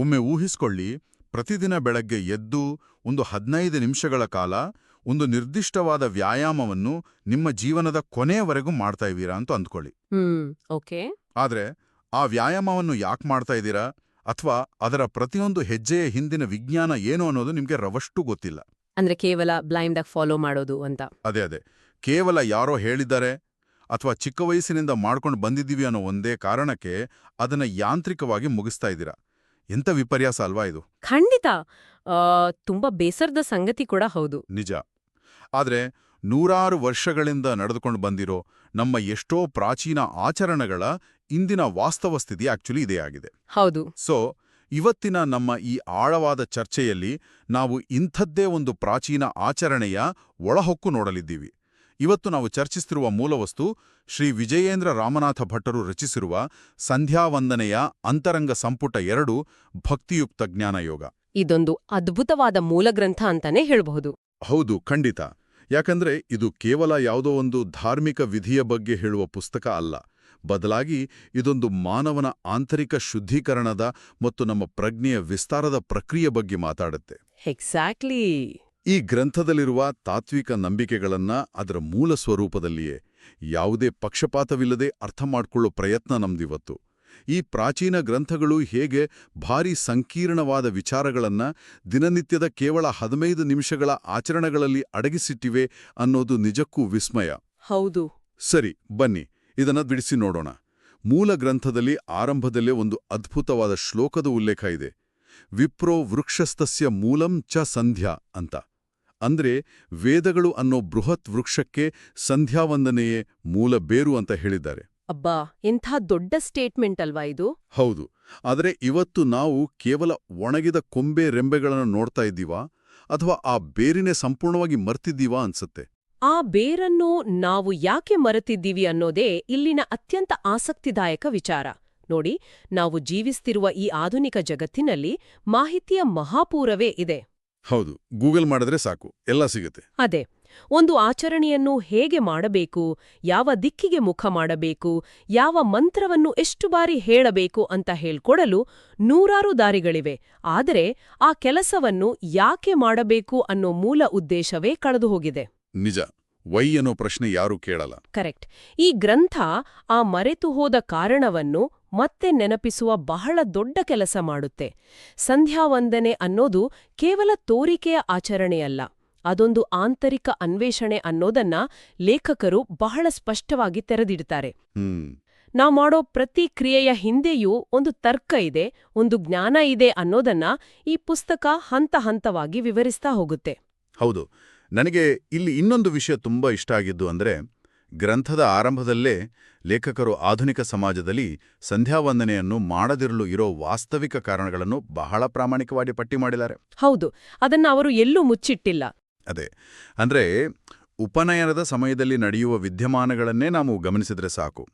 ಒಮ್ಮೆ ಊಹಿಸ್ಕೊಳ್ಳಿ, ಪ್ರತಿದಿನ ಬೆಳಗ್ಗೆ ಎದ್ದು ಒಂದು 15 ನಿಮಿಷಗಳ ಕಾಲ ಒಂದು ನಿರ್ದಿಷ್ಟವಾದ ವ್ಯಾಯಾಮವನ್ನು ನಿಮ್ಮ ಜೀವನದ ಕೊನೆಯವರೆಗೂ ಮಾಡ್ತಾ ಇದ್ದೀರಾ ಅಂತ ಅಂದ್ಕೊಳ್ಳಿ. ಓಕೆ. ಆದ್ರೆ ಆ ವ್ಯಾಯಾಮವನ್ನು ಯಾಕೆ ಮಾಡ್ತಾ ಇದ್ದೀರಾ ಅಥವಾ ಅದರ ಪ್ರತಿಯೊಂದು ಹೆಜ್ಜೆಯ ಹಿಂದಿನ ವಿಜ್ಞಾನ ಏನು ಅನ್ನೋದು ನಿಮ್ಗೆ ರವಷ್ಟು ಗೊತ್ತಿಲ್ಲ. ಅಂದ್ರೆ ಕೇವಲ ಬ್ಲೈಂಡ್ ಆಗಿ ಫಾಲೋ ಮಾಡೋದು ಅಂತ. ಅದೇ ಕೇವಲ ಯಾರೋ ಹೇಳಿದ್ದಾರೆ ಅಥವಾ ಚಿಕ್ಕ ವಯಸ್ಸಿನಿಂದ ಮಾಡ್ಕೊಂಡು ಬಂದಿದ್ದೀವಿ ಅನ್ನೋ ಒಂದೇ ಕಾರಣಕ್ಕೆ ಅದನ್ನ ಯಾಂತ್ರಿಕವಾಗಿ ಮುಗಿಸ್ತಾ ಇದ್ದೀರಾ. ಎಂಥ ವಿಪರ್ಯಾಸ ಅಲ್ವಾ ಇದು? ಖಂಡಿತ. ತುಂಬಾ ಬೇಸರದ ಸಂಗತಿ ಕೂಡ ಹೌದು. ನಿಜ. ಆದ್ರೆ ನೂರಾರು ವರ್ಷಗಳಿಂದ ನಡೆದುಕೊಂಡು ಬಂದಿರೋ ನಮ್ಮ ಎಷ್ಟೋ ಪ್ರಾಚೀನ ಆಚರಣೆಗಳ ಇಂದಿನ ವಾಸ್ತವ ಸ್ಥಿತಿ ಆಕ್ಚುಲಿ ಇದೇ ಆಗಿದೆ. ಹೌದು. ಸೊ ಇವತ್ತಿನ ನಮ್ಮ ಈ ಆಳವಾದ ಚರ್ಚೆಯಲ್ಲಿ ನಾವು ಇಂಥದ್ದೇ ಒಂದು ಪ್ರಾಚೀನ ಆಚರಣೆಯ ಒಳಹೊಕ್ಕು ನೋಡಲಿದ್ದೀವಿ. ಇವತ್ತು ನಾವು ಚರ್ಚಿಸುತ್ತಿರುವ ಮೂಲವಸ್ತು ಶ್ರೀ ವಿಜಯೇಂದ್ರ ರಾಮನಾಥ ಭಟ್ಟರು ರಚಿಸಿರುವ ಸಂಧ್ಯಾವಂದನೆಯ ಅಂತರಂಗ ಸಂಪುಟ 2 ಭಕ್ತಿಯುಕ್ತ ಜ್ಞಾನಯೋಗ. ಇದೊಂದು ಅದ್ಭುತವಾದ ಮೂಲಗ್ರಂಥ ಅಂತಾನೆ ಹೇಳಬಹುದು. ಹೌದು, ಖಂಡಿತ. ಯಾಕಂದ್ರೆ ಇದು ಕೇವಲ ಯಾವುದೋ ಒಂದು ಧಾರ್ಮಿಕ ವಿಧಿಯ ಬಗ್ಗೆ ಹೇಳುವ ಪುಸ್ತಕ ಅಲ್ಲ. ಬದಲಾಗಿ ಇದೊಂದು ಮಾನವನ ಆಂತರಿಕ ಶುದ್ಧೀಕರಣದ ಮತ್ತು ನಮ್ಮ ಪ್ರಜ್ಞೆಯ ವಿಸ್ತಾರದ ಪ್ರಕ್ರಿಯೆ ಬಗ್ಗೆ ಮಾತಾಡುತ್ತೆ. ಎಕ್ಸಾಕ್ಟ್ಲಿ. ಈ ಗ್ರಂಥದಲ್ಲಿರುವ ತಾತ್ವಿಕ ನಂಬಿಕೆಗಳನ್ನ ಅದರ ಮೂಲ ಸ್ವರೂಪದಲ್ಲಿಯೇ ಯಾವುದೇ ಪಕ್ಷಪಾತವಿಲ್ಲದೆ ಅರ್ಥ ಮಾಡ್ಕೊಳ್ಳೋ ಪ್ರಯತ್ನ ನಮ್ದಿವತ್ತು. ಈ ಪ್ರಾಚೀನ ಗ್ರಂಥಗಳು ಹೇಗೆ ಭಾರೀ ಸಂಕೀರ್ಣವಾದ ವಿಚಾರಗಳನ್ನ ದಿನನಿತ್ಯದ ಕೇವಲ 15 ನಿಮಿಷಗಳ ಆಚರಣೆಗಳಲ್ಲಿ ಅಡಗಿಸಿಟ್ಟಿವೆ ಅನ್ನೋದು ನಿಜಕ್ಕೂ ವಿಸ್ಮಯ. ಹೌದು. ಸರಿ, ಬನ್ನಿ ಇದನ್ನ ಬಿಡಿಸಿ ನೋಡೋಣ. ಮೂಲ ಗ್ರಂಥದಲ್ಲಿ ಆರಂಭದಲ್ಲೇ ಒಂದು ಅದ್ಭುತವಾದ ಶ್ಲೋಕದ ಉಲ್ಲೇಖ ಇದೆ. ವಿಪ್ರೋ ವೃಕ್ಷಸ್ತಸ್ಯ ಮೂಲಂ ಚ ಸಂಧ್ಯಾ ಅಂತ. ಅಂದ್ರೆ ವೇದಗಳು ಅನ್ನೋ ಬೃಹತ್ ವೃಕ್ಷಕ್ಕೆ ಸಂಧ್ಯಾವಂದನೆಯೇ ಮೂಲ ಬೇರು ಅಂತ ಹೇಳಿದ್ದಾರೆ. ಅಬ್ಬಾ, ಎಂಥ ದೊಡ್ಡ ಸ್ಟೇಟ್ಮೆಂಟ್ ಅಲ್ವಾ ಇದು? ಹೌದು. ಆದರೆ ಇವತ್ತು ನಾವು ಕೇವಲ ಒಣಗಿದ ಕೊಂಬೆ ರೆಂಬೆಗಳನ್ನು ನೋಡ್ತಾ ಇದ್ದೀವಾ ಅಥವಾ ಆ ಬೇರಿನೇ ಸಂಪೂರ್ಣವಾಗಿ ಮರ್ತಿದ್ದೀವಾ ಅನ್ಸುತ್ತೆ. ಆ ಬೇರನ್ನು ನಾವು ಯಾಕೆ ಮರೆತಿದ್ದೀವಿ ಅನ್ನೋದೇ ಇಲ್ಲಿನ ಅತ್ಯಂತ ಆಸಕ್ತಿದಾಯಕ ವಿಚಾರ. ನೋಡಿ, ನಾವು ಜೀವಿಸ್ತಿರುವ ಈ ಆಧುನಿಕ ಜಗತ್ತಿನಲ್ಲಿ ಮಾಹಿತಿಯ ಮಹಾಪೂರವೇ ಇದೆ. ಹೌದು, ಗೂಗಲ್ ಮಾಡಿದ್ರೆ ಸಾಕು, ಎಲ್ಲ ಸಿಗುತ್ತೆ. ಅದೇ, ಒಂದು ಆಚರಣೆಯನ್ನು ಹೇಗೆ ಮಾಡಬೇಕು, ಯಾವ ದಿಕ್ಕಿಗೆ ಮುಖ ಮಾಡಬೇಕು, ಯಾವ ಮಂತ್ರವನ್ನು ಎಷ್ಟು ಬಾರಿ ಹೇಳಬೇಕು ಅಂತ ಹೇಳ್ಕೊಡಲು ನೂರಾರು ದಾರಿಗಳಿವೆ. ಆದರೆ ಆ ಕೆಲಸವನ್ನು ಯಾಕೆ ಮಾಡಬೇಕು ಅನ್ನೋ ಮೂಲ ಉದ್ದೇಶವೇ ಕಳೆದುಹೋಗಿದೆ. ನಿಜ. ವೈ ಅನ್ನೋ ಪ್ರಶ್ನೆ ಯಾರೂ ಕೇಳಲ್ಲ. ಕರೆಕ್ಟ್. ಈ ಗ್ರಂಥ ಆ ಮರೆತು ಹೋದ ಕಾರಣವನ್ನು ಮತ್ತೆ ನೆನಪಿಸುವ ಬಹಳ ದೊಡ್ಡ ಕೆಲಸ ಮಾಡುತ್ತೆ. ಸಂಧ್ಯಾವಂದನೆ ಅನ್ನೋದು ಕೇವಲ ತೋರಿಕೆಯ ಆಚರಣೆಯಲ್ಲ, ಅದೊಂದು ಆಂತರಿಕ ಅನ್ವೇಷಣೆ ಅನ್ನೋದನ್ನ ಲೇಖಕರು ಬಹಳ ಸ್ಪಷ್ಟವಾಗಿ ತೆರೆದಿಡ್ತಾರೆ. ನಾವು ಮಾಡೋ ಪ್ರತಿ ಕ್ರಿಯೆಯ ಹಿಂದೆಯೂ ಒಂದು ತರ್ಕ ಇದೆ, ಒಂದು ಜ್ಞಾನ ಇದೆ ಅನ್ನೋದನ್ನ ಈ ಪುಸ್ತಕ ಹಂತ ಹಂತವಾಗಿ ವಿವರಿಸ್ತಾ ಹೋಗುತ್ತೆ. ಹೌದು. ನನಗೆ ಇಲ್ಲಿ ಇನ್ನೊಂದು ವಿಷಯ ತುಂಬಾ ಇಷ್ಟ ಆಗಿದ್ದು ಅಂದ್ರೆ, ಗ್ರಂಥದ ಆರಂಭದಲ್ಲೇ ಲೇಖಕರು ಆಧುನಿಕ ಸಮಾಜದಲ್ಲಿ ಸಂಧ್ಯಾವಂದನೆಯನ್ನು ಮಾಡದಿರಲು ಇರೋ ವಾಸ್ತವಿಕ ಕಾರಣಗಳನ್ನು ಬಹಳ ಪ್ರಾಮಾಣಿಕವಾಗಿ ಪಟ್ಟಿ ಮಾಡಿದ್ದಾರೆ. ಹೌದು, ಅದನ್ನ ಅವರು ಎಲ್ಲೂ ಮುಚ್ಚಿಟ್ಟಿಲ್ಲ. ಅದೇ ಅಂದ್ರೆ, ಉಪನಯನದ ಸಮಯದಲ್ಲಿ ನಡೆಯುವ ವಿದ್ಯಮಾನಗಳನ್ನೇ ನಾವು ಗಮನಿಸಿದ್ರೆ ಸಾಕು.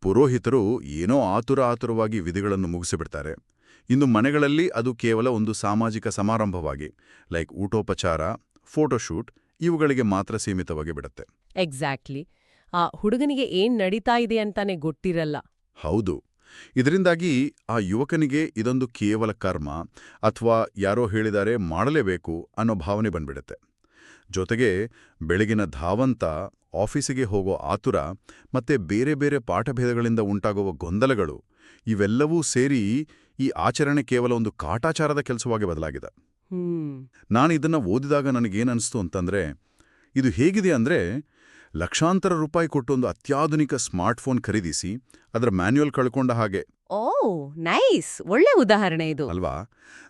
ಪುರೋಹಿತರು ಏನೋ ಆತುರವಾಗಿ ವಿಧಿಗಳನ್ನು ಮುಗಿಸಿಬಿಡ್ತಾರೆ. ಇನ್ನು ಮನೆಗಳಲ್ಲಿ ಅದು ಕೇವಲ ಒಂದು ಸಾಮಾಜಿಕ ಸಮಾರಂಭವಾಗಿ, ಲೈಕ್ ಊಟೋಪಚಾರ, ಫೋಟೋಶೂಟ್, ಇವುಗಳಿಗೆ ಮಾತ್ರ ಸೀಮಿತವಾಗಿ ಬಿಡುತ್ತೆ. ಎಕ್ಸಾಕ್ಟ್ಲಿ. ಆ ಹುಡುಗನಿಗೆ ಏನ್ ನಡೀತಾ ಇದೆ ಅಂತಾನೆ ಗೊತ್ತಿರಲ್ಲ. ಹೌದು. ಇದರಿಂದಾಗಿ ಆ ಯುವಕನಿಗೆ ಇದೊಂದು ಕೇವಲ ಕರ್ಮ ಅಥವಾ ಯಾರೋ ಹೇಳಿದರೆ ಮಾಡಲೇಬೇಕು ಅನ್ನೋ ಭಾವನೆ ಬಂದ್ಬಿಡುತ್ತೆ. ಜೊತೆಗೆ ಬೆಳಗಿನ ಧಾವಂತ, ಆಫೀಸಿಗೆ ಹೋಗೋ ಆತುರ ಮತ್ತೆ ಬೇರೆ ಬೇರೆ ಪಾಠಭೇದಗಳಿಂದ ಉಂಟಾಗುವ ಗೊಂದಲಗಳು, ಇವೆಲ್ಲವೂ ಸೇರಿ ಈ ಆಚರಣೆ ಕೇವಲ ಒಂದು ಕಾಟಾಚಾರದ ಕೆಲಸವಾಗಿ ಬದಲಾಗಿದೆ. ನಾನು ಇದನ್ನ ಓದಿದಾಗ ನನಗೇನನ್ನಿಸ್ತು ಅಂತಂದ್ರೆ, ಇದು ಹೇಗಿದೆ ಅಂದ್ರೆ ಲಕ್ಷಾಂತರ ರೂಪಾಯಿ ಕೊಟ್ಟು ಒಂದು ಅತ್ಯಾಧುನಿಕ ಸ್ಮಾರ್ಟ್ಫೋನ್ ಖರೀದಿಸಿ ಅದರ ಮ್ಯಾನ್ಯುಯಲ್ ಕಳ್ಕೊಂಡ ಹಾಗೆ. ಓ ನೈಸ್, ಒಳ್ಳೆ ಉದಾಹರಣೆ ಇದು ಅಲ್ವಾ?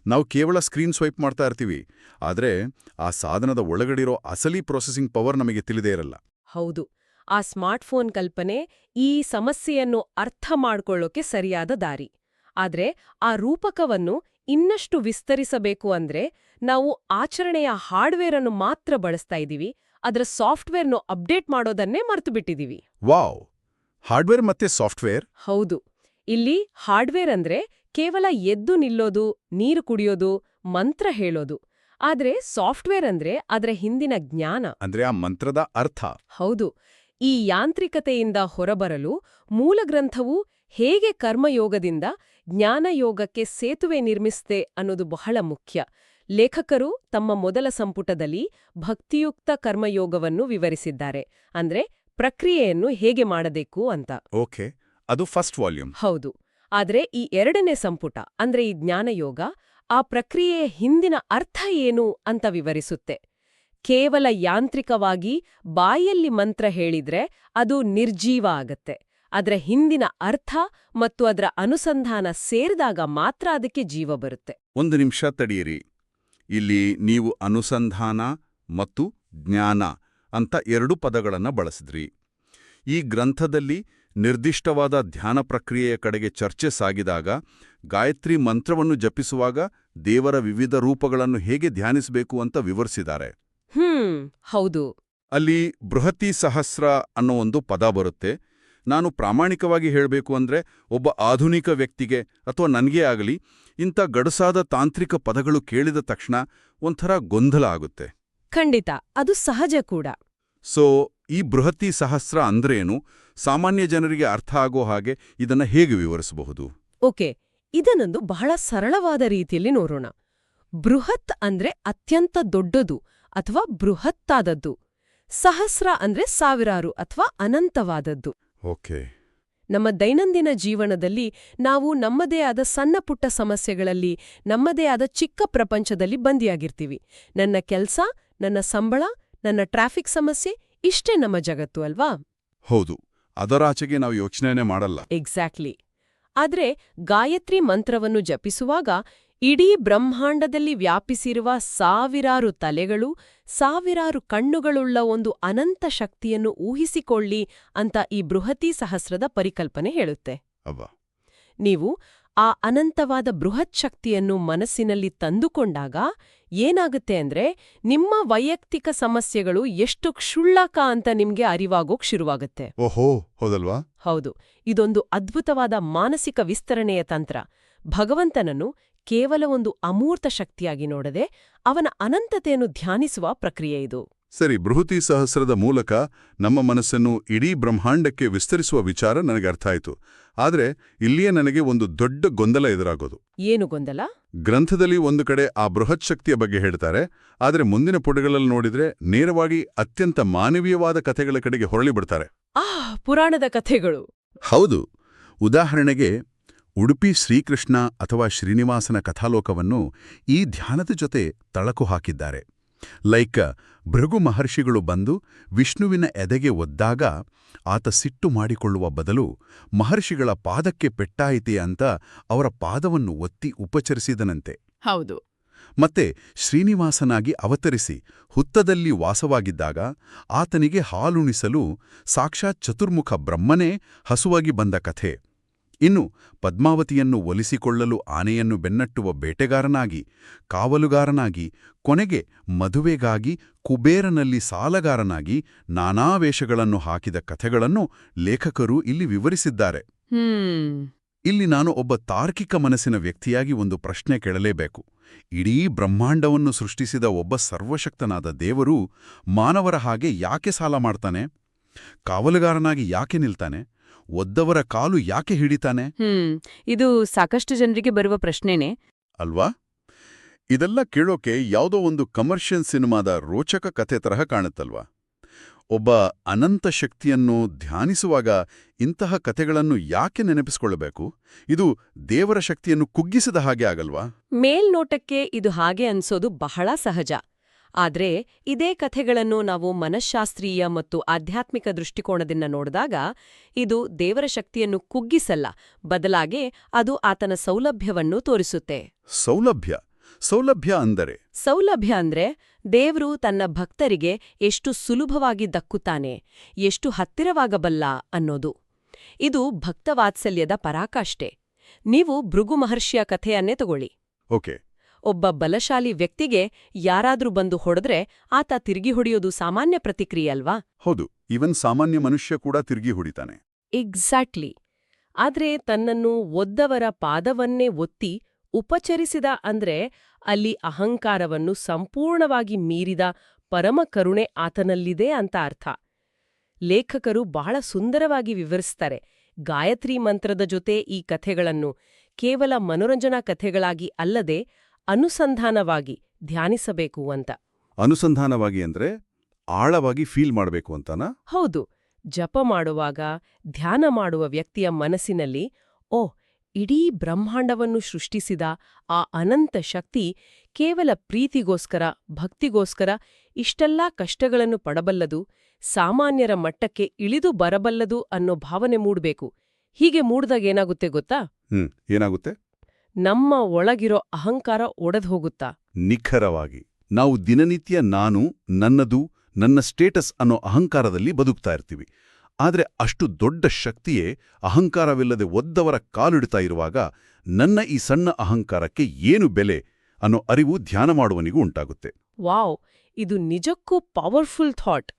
ನಾವು ಕೇವಲ ಸ್ಕ್ರೀನ್ ಸ್ವೈಪ್ ಮಾಡ್ತಾ ಇರ್ತೀವಿ, ಆದ್ರೆ ಆ ಸಾಧನದ ಒಳಗಡಿರೋ ಅಸಲಿ ಪ್ರೊಸೆಸಿಂಗ್ ಪವರ್ ನಮಗೆ ತಿಳಿದೇ ಇರಲ್ಲ. ಹೌದು. ಆ ಸ್ಮಾರ್ಟ್ಫೋನ್ ಕಲ್ಪನೆ ಈ ಸಮಸ್ಯೆಯನ್ನು ಅರ್ಥ ಮಾಡ್ಕೊಳ್ಳೋಕೆ ಸರಿಯಾದ ದಾರಿ. ಆದ್ರೆ ಆ ರೂಪಕವನ್ನು ಇನ್ನಷ್ಟು ವಿಸ್ತರಿಸಬೇಕು ಅಂದ್ರೆ ನಾವು ಆಚರಣೆಯ ಹಾರ್ಡ್ವೇರ್ ಅನ್ನು ಮಾತ್ರ ಬಳಸ್ತಾ ಇದ್ದೀವಿ, ಅದರ ಸಾಫ್ಟ್ವೇರ್ನು ಅಪ್ಡೇಟ್ ಮಾಡೋದನ್ನೇ ಮರ್ತು ಬಿಟ್ಟಿದೀವಿ. ವಾವ್! ಹಾರ್ಡ್ವೇರ್ ಮತ್ತೆ ಸಾಫ್ಟ್ವೇರ್? ಹೌದು. ಇಲ್ಲಿ ಹಾರ್ಡ್ವೇರ್ ಅಂದ್ರೆ ಕೇವಲ ಎದ್ದು ನಿಲ್ಲೋದು, ನೀರು ಕುಡಿಯೋದು, ಮಂತ್ರ ಹೇಳೋದು. ಆದ್ರೆ ಸಾಫ್ಟ್ವೇರ್ ಅಂದ್ರೆ ಅದರ ಹಿಂದಿನ ಜ್ಞಾನ, ಅಂದ್ರೆ ಆ ಮಂತ್ರದ ಅರ್ಥ. ಹೌದು. ಈ ಯಾಂತ್ರಿಕತೆಯಿಂದ ಹೊರಬರಲು ಮೂಲಗ್ರಂಥವು ಹೇಗೆ ಕರ್ಮಯೋಗದಿಂದ ಜ್ಞಾನಯೋಗಕ್ಕೆ ಸೇತುವೆ ನಿರ್ಮಿಸ್ತೆ ಅನ್ನೋದು ಬಹಳ ಮುಖ್ಯ. ಲೇಖಕರು ತಮ್ಮ ಮೊದಲ ಸಂಪುಟದಲ್ಲಿ ಭಕ್ತಿಯುಕ್ತ ಕರ್ಮಯೋಗವನ್ನು ವಿವರಿಸಿದ್ದಾರೆ. ಅಂದ್ರೆ ಪ್ರಕ್ರಿಯೆಯನ್ನು ಹೇಗೆ ಮಾಡಬೇಕು ಅಂತ. ಓಕೆ, ಅದು ಫಸ್ಟ್ ವಾಲ್ಯೂಮ್. ಹೌದು. ಆದ್ರೆ ಈ ಎರಡನೇ ಸಂಪುಟ ಅಂದ್ರೆ ಈ ಜ್ಞಾನಯೋಗ ಆ ಪ್ರಕ್ರಿಯೆಯ ಹಿಂದಿನ ಅರ್ಥ ಏನು ಅಂತ ವಿವರಿಸುತ್ತೆ. ಕೇವಲ ಯಾಂತ್ರಿಕವಾಗಿ ಬಾಯಲ್ಲಿ ಮಂತ್ರ ಹೇಳಿದ್ರೆ ಅದು ನಿರ್ಜೀವ ಆಗತ್ತೆ. ಅದರ ಹಿಂದಿನ ಅರ್ಥ ಮತ್ತು ಅದರ ಅನುಸಂಧಾನ ಸೇರಿದಾಗ ಮಾತ್ರ ಅದಕ್ಕೆ ಜೀವ ಬರುತ್ತೆ. ಒಂದು ನಿಮಿಷ ತಡೆಯಿರಿ. ಇಲ್ಲಿ ನೀವು ಅನುಸಂಧಾನ ಮತ್ತು ಜ್ಞಾನ ಅಂತ ಎರಡು ಪದಗಳನ್ನು ಬಳಸಿದ್ರಿ. ಈ ಗ್ರಂಥದಲ್ಲಿ ನಿರ್ದಿಷ್ಟವಾದ ಧ್ಯಾನ ಪ್ರಕ್ರಿಯೆಯ ಕಡೆಗೆ ಚರ್ಚೆ ಸಾಗಿದಾಗ ಗಾಯತ್ರಿ ಮಂತ್ರವನ್ನು ಜಪಿಸುವಾಗ ದೇವರ ವಿವಿಧ ರೂಪಗಳನ್ನು ಹೇಗೆ ಧ್ಯಾನಿಸಬೇಕು ಅಂತ ವಿವರಿಸಿದ್ದಾರೆ. ಹೌದು. ಅಲ್ಲಿ ಬೃಹತಿ ಸಹಸ್ರ ಅನ್ನೋ ಒಂದು ಪದ ಬರುತ್ತೆ. ನಾನು ಪ್ರಾಮಾಣಿಕವಾಗಿ ಹೇಳಬೇಕು ಅಂದ್ರೆ ಒಬ್ಬ ಆಧುನಿಕ ವ್ಯಕ್ತಿಗೆ ಅಥವಾ ನನಗೇ ಆಗಲಿ ಇಂಥ ಗಡಸಾದ ತಾಂತ್ರಿಕ ಪದಗಳು ಕೇಳಿದ ತಕ್ಷಣ ಒಂಥರ ಗೊಂದಲ ಆಗುತ್ತೆ. ಖಂಡಿತ, ಅದು ಸಹಜ ಕೂಡ. ಈ ಬೃಹತಿ ಸಹಸ್ರ ಅಂದ್ರೇನು? ಸಾಮಾನ್ಯ ಜನರಿಗೆ ಅರ್ಥ ಆಗೋ ಹಾಗೆ ಇದನ್ನ ಹೇಗೆ ವಿವರಿಸಬಹುದು? ಓಕೆ, ಇದನ್ನೊಂದು ಬಹಳ ಸರಳವಾದ ರೀತಿಯಲ್ಲಿ ನೋಡೋಣ. ಬೃಹತ್ ಅಂದ್ರೆ ಅತ್ಯಂತ ದೊಡ್ಡದು ಅಥವಾ ಬೃಹತ್ತಾದದ್ದು. ಸಹಸ್ರ ಅಂದ್ರೆ ಸಾವಿರಾರು ಅಥವಾ ಅನಂತವಾದದ್ದು. ಓಕೆ. ನಮ್ಮ ದೈನಂದಿನ ಜೀವನದಲ್ಲಿ ನಾವು ನಮ್ಮದೇ ಆದ ಸಣ್ಣ ಪುಟ್ಟ ಸಮಸ್ಯೆಗಳಲ್ಲಿ ನಮ್ಮದೇ ಆದ ಚಿಕ್ಕ ಪ್ರಪಂಚದಲ್ಲಿ ಬಂದಿಯಾಗಿರ್ತೀವಿ. ನನ್ನ ಕೆಲ್ಸ, ನನ್ನ ಸಂಬಳ, ನನ್ನ ಟ್ರಾಫಿಕ್ ಸಮಸ್ಯೆ ಇಷ್ಟೇ ನಮ್ಮ ಜಗತ್ತು ಅಲ್ವಾ? ಹೌದು, ಅದರಾಚೆಗೆ ನಾವು ಯೋಚನೆನೇ ಮಾಡಲ್ಲ. ಎಕ್ಸಾಕ್ಟ್ಲಿ. ಆದ್ರೆ ಗಾಯತ್ರಿ ಮಂತ್ರವನ್ನು ಜಪಿಸುವಾಗ ಇಡೀ ಬ್ರಹ್ಮಾಂಡದಲ್ಲಿ ವ್ಯಾಪಿಸಿರುವ ಸಾವಿರಾರು ತಲೆಗಳು, ಸಾವಿರಾರು ಕಣ್ಣುಗಳುಳ್ಳ ಒಂದು ಅನಂತ ಶಕ್ತಿಯನ್ನು ಊಹಿಸಿಕೊಳ್ಳಿ ಅಂತ ಈ ಬೃಹತಿ ಸಹಸ್ರದ ಪರಿಕಲ್ಪನೆ ಹೇಳುತ್ತೆ. ನೀವು ಆ ಅನಂತವಾದ ಬೃಹತ್ ಶಕ್ತಿಯನ್ನು ಮನಸ್ಸಿನಲ್ಲಿ ತಂದುಕೊಂಡಾಗ ಏನಾಗುತ್ತೆ ಅಂದ್ರೆ ನಿಮ್ಮ ವೈಯಕ್ತಿಕ ಸಮಸ್ಯೆಗಳು ಎಷ್ಟು ಕ್ಷುಲ್ಲಕ ಅಂತ ನಿಮ್ಗೆ ಅರಿವಾಗೋಕ್ ಶುರುವಾಗುತ್ತೆ. ಓಹೋ, ಹೌದಲ್ವಾ? ಹೌದು. ಇದೊಂದು ಅದ್ಭುತವಾದ ಮಾನಸಿಕ ವಿಸ್ತರಣೆಯ ತಂತ್ರ. ಭಗವಂತನನ್ನು ಕೇವಲ ಒಂದು ಅಮೂರ್ತ ಶಕ್ತಿಯಾಗಿ ನೋಡದೆ ಅವನ ಅನಂತತೆಯನ್ನು ಧ್ಯಾನಿಸುವ ಪ್ರಕ್ರಿಯೆ ಇದು. ಸರಿ, ಬೃಹತಿ ಸಹಸ್ರದ ಮೂಲಕ ನಮ್ಮ ಮನಸ್ಸನ್ನು ಇಡೀ ಬ್ರಹ್ಮಾಂಡಕ್ಕೆ ವಿಸ್ತರಿಸುವ ವಿಚಾರ ನನಗೆ ಅರ್ಥ ಆಯಿತು. ಆದ್ರೆ ಇಲ್ಲಿಯೇ ನನಗೆ ಒಂದು ದೊಡ್ಡ ಗೊಂದಲ ಎದುರಾಗೋದು. ಏನು ಗೊಂದಲ? ಗ್ರಂಥದಲ್ಲಿ ಒಂದು ಕಡೆ ಆ ಬೃಹತ್ ಶಕ್ತಿಯ ಬಗ್ಗೆ ಹೇಳ್ತಾರೆ, ಆದ್ರೆ ಮುಂದಿನ ಪುಟಗಳಲ್ಲಿ ನೋಡಿದ್ರೆ ನೇರವಾಗಿ ಅತ್ಯಂತ ಮಾನವೀಯವಾದ ಕಥೆಗಳ ಕಡೆಗೆ ಹೊರಳಿ ಬಿಡ್ತಾರೆ. ಪುರಾಣದ ಕಥೆಗಳು. ಹೌದು. ಉದಾಹರಣೆಗೆ ಉಡುಪಿ ಶ್ರೀಕೃಷ್ಣ ಅಥವಾ ಶ್ರೀನಿವಾಸನ ಕಥಾಲೋಕವನ್ನು ಈ ಧ್ಯಾನದ ಜೊತೆ ತಳಕು ಹಾಕಿದ್ದಾರೆ. ಭೃಗು ಮಹರ್ಷಿಗಳು ಬಂದು ವಿಷ್ಣುವಿನ ಎದೆಗೆ ಒದ್ದಾಗ ಆತ ಸಿಟ್ಟು ಮಾಡಿಕೊಳ್ಳುವ ಬದಲು ಮಹರ್ಷಿಗಳ ಪಾದಕ್ಕೆ ಪೆಟ್ಟಾಯಿತೆ ಅಂತ ಅವರ ಪಾದವನ್ನು ಒತ್ತಿ ಉಪಚರಿಸಿದನಂತೆ. ಹೌದು. ಮತ್ತೆ ಶ್ರೀನಿವಾಸನಾಗಿ ಅವತರಿಸಿ ಹುತ್ತದಲ್ಲಿ ವಾಸವಾಗಿದ್ದಾಗ ಆತನಿಗೆ ಹಾಲುಣಿಸಲು ಸಾಕ್ಷಾತ್ ಚತುರ್ಮುಖ ಬ್ರಹ್ಮನೇ ಹಸುವಾಗಿ ಬಂದ ಕಥೆ. ಇನ್ನು ಪದ್ಮಾವತಿಯನ್ನು ಒಲಿಸಿಕೊಳ್ಳಲು ಆನೆಯನ್ನು ಬೆನ್ನಟ್ಟುವ ಬೇಟೆಗಾರನಾಗಿ, ಕಾವಲುಗಾರನಾಗಿ, ಕೊನೆಗೆ ಮದುವೆಗಾಗಿ ಕುಬೇರನಲ್ಲಿ ಸಾಲಗಾರನಾಗಿ ನಾನಾ ವೇಷಗಳನ್ನು ಹಾಕಿದ ಕಥೆಗಳನ್ನು ಲೇಖಕರು ಇಲ್ಲಿ ವಿವರಿಸಿದ್ದಾರೆ. ಇಲ್ಲಿ ನಾನು ಒಬ್ಬ ತಾರ್ಕಿಕ ಮನಸ್ಸಿನ ವ್ಯಕ್ತಿಯಾಗಿ ಒಂದು ಪ್ರಶ್ನೆ ಕೇಳಲೇಬೇಕು. ಇಡೀ ಬ್ರಹ್ಮಾಂಡವನ್ನು ಸೃಷ್ಟಿಸಿದ ಒಬ್ಬ ಸರ್ವಶಕ್ತನಾದ ದೇವರು ಮಾನವರ ಹಾಗೆ ಯಾಕೆ ಸಾಲ ಮಾಡ್ತಾನೆ? ಕಾವಲುಗಾರನಾಗಿ ಯಾಕೆ ನಿಲ್ತಾನೆ? ಒದ್ದವರ ಕಾಲು ಯಾಕೆ ಹಿಡಿತಾನೆ? ಇದು ಸಾಕಷ್ಟು ಜನರಿಗೆ ಬರುವ ಪ್ರಶ್ನೆನೇ ಅಲ್ವಾ? ಇದೆಲ್ಲ ಕೇಳೋಕೆ ಯಾವುದೋ ಒಂದು ಕಮರ್ಷಿಯಲ್ ಸಿನಿಮಾದ ರೋಚಕ ಕಥೆ ತರಹ ಕಾಣುತ್ತಲ್ವಾ? ಒಬ್ಬ ಅನಂತ ಶಕ್ತಿಯನ್ನು ಧ್ಯಾನಿಸುವಾಗ ಇಂತಹ ಕಥೆಗಳನ್ನು ಯಾಕೆ ನೆನಪಿಸಿಕೊಳ್ಳಬೇಕು? ಇದು ದೇವರ ಶಕ್ತಿಯನ್ನು ಕುಗ್ಗಿಸಿದ ಹಾಗೆ ಆಗಲ್ವಾ? ಮೇಲ್ನೋಟಕ್ಕೆ ಇದು ಹಾಗೆ ಅನ್ಸೋದು ಬಹಳ ಸಹಜ. ಆದ್ರೆ ಇದೇ ಕಥೆಗಳನ್ನು ನಾವು ಮನಃಶಾಸ್ತ್ರೀಯ ಮತ್ತು ಆಧ್ಯಾತ್ಮಿಕ ದೃಷ್ಟಿಕೋನದಿಂದ ನೋಡಿದಾಗ ಇದು ದೇವರ ಶಕ್ತಿಯನ್ನು ಕುಗ್ಗಿಸಲ್ಲ, ಬದಲಾಗಿ ಅದು ಆತನ ಸೌಲಭ್ಯವನ್ನು ತೋರಿಸುತ್ತೆ. ಸೌಲಭ್ಯ ಅಂದ್ರೆ ದೇವ್ರು ತನ್ನ ಭಕ್ತರಿಗೆ ಎಷ್ಟು ಸುಲಭವಾಗಿ ದಕ್ಕುತ್ತಾನೆ, ಎಷ್ಟು ಹತ್ತಿರವಾಗಬಲ್ಲ ಅನ್ನೋದು. ಇದು ಭಕ್ತವಾತ್ಸಲ್ಯದ ಪರಾಕಾಷ್ಠೆ. ನೀವು ಭೃಗು ಮಹರ್ಷಿಯ ಕಥೆಯನ್ನೇ ತಗೊಳ್ಳಿ. ಓಕೆ. ಒಬ್ಬ ಬಲಶಾಲಿ ವ್ಯಕ್ತಿಗೆ ಯಾರಾದ್ರೂ ಬಂದು ಹೊಡೆದ್ರೆ ಆತ ತಿರುಗಿ ಹೊಡೆಯೋದು ಸಾಮಾನ್ಯ ಪ್ರತಿಕ್ರಿಯೆ ಅಲ್ವಾ? ಹೌದು, ಈವನ್ ಸಾಮಾನ್ಯ ಮನುಷ್ಯ ಕೂಡ ತಿರುಗಿ ಹೊಡಿತಾನೆ. ಎಕ್ಸಾಕ್ಟ್ಲಿ. ಆದ್ರೆ ತನ್ನನ್ನು ಒದ್ದವರ ಪಾದವನ್ನೇ ಒತ್ತಿ ಉಪಚರಿಸಿದ ಅಂದ್ರೆ ಅಲ್ಲಿ ಅಹಂಕಾರವನ್ನು ಸಂಪೂರ್ಣವಾಗಿ ಮೀರಿದ ಪರಮ ಕರುಣೆ ಆತನಲ್ಲಿದೆ ಅಂತ ಅರ್ಥ. ಲೇಖಕರು ಬಹಳ ಸುಂದರವಾಗಿ ವಿವರಿಸ್ತಾರೆ. ಗಾಯತ್ರಿ ಮಂತ್ರದ ಜೊತೆ ಈ ಕಥೆಗಳನ್ನು ಕೇವಲ ಮನೋರಂಜನಾ ಕಥೆಗಳಾಗಿ ಅಲ್ಲದೆ ಅನುಸಂಧಾನವಾಗಿ ಧ್ಯಾನಿಸಬೇಕು ಅಂತ. ಅನುಸಂಧಾನವಾಗಿ ಅಂದ್ರೆ ಆಳವಾಗಿ ಫೀಲ್ ಮಾಡಬೇಕು ಅಂತನಾ? ಹೌದು, ಜಪ ಮಾಡುವಾಗ, ಧ್ಯಾನ ಮಾಡುವ ವ್ಯಕ್ತಿಯ ಮನಸ್ಸಿನಲ್ಲಿ ಓ, ಇಡೀ ಬ್ರಹ್ಮಾಂಡವನ್ನು ಸೃಷ್ಟಿಸಿದ ಆ ಅನಂತ ಶಕ್ತಿ ಕೇವಲ ಪ್ರೀತಿಗೋಸ್ಕರ, ಭಕ್ತಿಗೋಸ್ಕರ ಇಷ್ಟೆಲ್ಲಾ ಕಷ್ಟಗಳನ್ನು ಪಡಬಲ್ಲದು, ಸಾಮಾನ್ಯರ ಮಟ್ಟಕ್ಕೆ ಇಳಿದು ಬರಬಲ್ಲದು ಅನ್ನೋ ಭಾವನೆ ಮೂಡ್ಬೇಕು. ಹೀಗೆ ಮೂಡ್ದಾಗೇನಾಗುತ್ತೆ ಗೊತ್ತಾ? ಏನಾಗುತ್ತೆ? ನಮ್ಮ ಒಳಗಿರೋ ಅಹಂಕಾರ ಒಡೆದ್ಹೋಗುತ್ತಾ? ನಿಖರವಾಗಿ. ನಾವು ದಿನನಿತ್ಯ ನಾನು, ನನ್ನದು, ನನ್ನ ಸ್ಟೇಟಸ್ ಅನ್ನೋ ಅಹಂಕಾರದಲ್ಲಿ ಬದುಕ್ತಾ ಇರ್ತೀವಿ. ಆದ್ರೆ ಅಷ್ಟು ದೊಡ್ಡ ಶಕ್ತಿಯೇ ಅಹಂಕಾರವಿಲ್ಲದೆ ಒದ್ದವರ ಕಾಲಿಡ್ತಾ ಇರುವಾಗ ನನ್ನ ಈ ಸಣ್ಣ ಅಹಂಕಾರಕ್ಕೆ ಏನು ಬೆಲೆ ಅನ್ನೋ ಅರಿವು ಧ್ಯಾನ ಮಾಡುವನಿಗೂ ಉಂಟಾಗುತ್ತೆ. ವಾವ್, ಇದು ನಿಜಕ್ಕೂ ಪವರ್ಫುಲ್ ಥಾಟ್.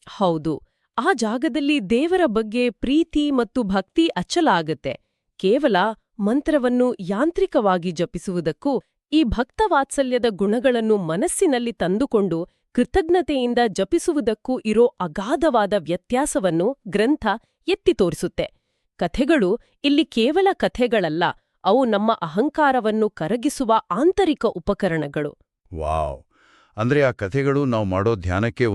ಹೌದು, ಆ ಜಾಗದಲ್ಲಿ ದೇವರ ಬಗ್ಗೆ ಪ್ರೀತಿ ಮತ್ತು ಭಕ್ತಿ ಅಚ್ಚಲ ಆಗತ್ತೆ. ಕೇವಲ ಮಂತ್ರವನ್ನು ಯಾಂತ್ರಿಕವಾಗಿ ಜಪಿಸುವುದಕ್ಕೂ ಈ ಭಕ್ತವಾತ್ಸಲ್ಯದ ಗುಣಗಳನ್ನು ಮನಸ್ಸಿನಲ್ಲಿ ತಂದುಕೊಂಡು ಕೃತಜ್ಞತೆಯಿಂದ ಜಪಿಸುವುದಕ್ಕೂ ಇರೋ ಅಗಾಧವಾದ ವ್ಯತ್ಯಾಸವನ್ನು ಗ್ರಂಥ ಎತ್ತಿ ತೋರಿಸುತ್ತೆ. ಕಥೆಗಳು ಇಲ್ಲಿ ಕೇವಲ ಕಥೆಗಳಲ್ಲ, ಅವು ನಮ್ಮ ಅಹಂಕಾರವನ್ನು ಕರಗಿಸುವ ಆಂತರಿಕ ಉಪಕರಣಗಳು. ವಾವ್! ಅಂದ್ರೆ ಆ ಕಥೆಗಳು ನಾವು ಮಾಡೋ ಧ್ಯಾನಕ್ಕೆ